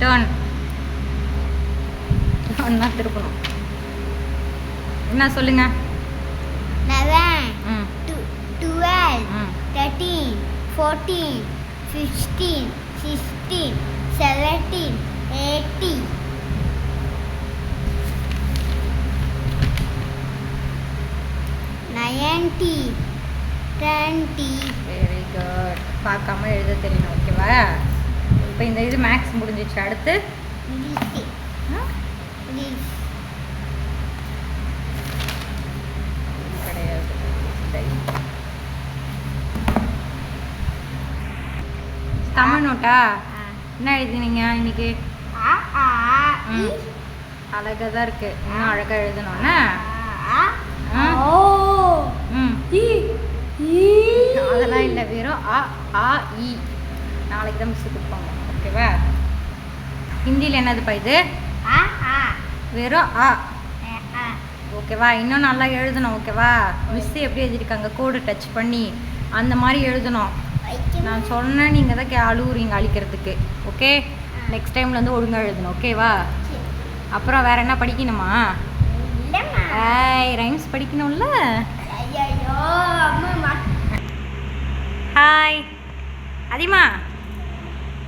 Turn ஒன்றா திருப்பணும். என்ன சொல்லுங்க? 11 12 13 14 15 16 17 18 19 20. Very good. பார்க்காம எழுத தெரியணும். ஓகேவா? இப்போ இந்த இது மேக்ஸ் முடிஞ்சிச்சு. அடுத்து கிடையாது. தமிழ் நோட்டா? என்ன எழுதினீங்க இன்னைக்கு? அழகாக தான் இருக்கு. இன்னும் அழகாக எழுதணும்னா அதெல்லாம் இல்லை, வெறும் அ ஆ இ. நாளைக்கு தான் மிஸ் கொடுப்பாங்க. ஓகேவா? ஹிந்தியில் என்னதுப்பா இது? வெறும் அ. ஓகேவா? இன்னும் நல்லா எழுதணும். ஓகேவா? மிஸ் எப்படி எழுதியிருக்காங்க கோடு டச் பண்ணி அந்த மாதிரி எழுதணும். நான் சொன்னேன், நீங்கள் தான் அழுவுறீங்க அழிக்கிறதுக்கு. ஓகே, நெக்ஸ்ட் டைம்லேருந்து ஒழுங்காக எழுதணும். ஓகேவா? அப்புறம் வேறு என்ன படிக்கணுமா? ரைம்ஸ் படிக்கணும்ல. ஹாய் அதிமா,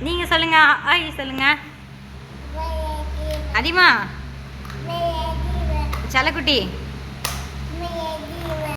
நீங்கள் சொல்லுங்கள். ஹாய் சொல்லுங்கள் அதிமா. செல்லக்குட்டி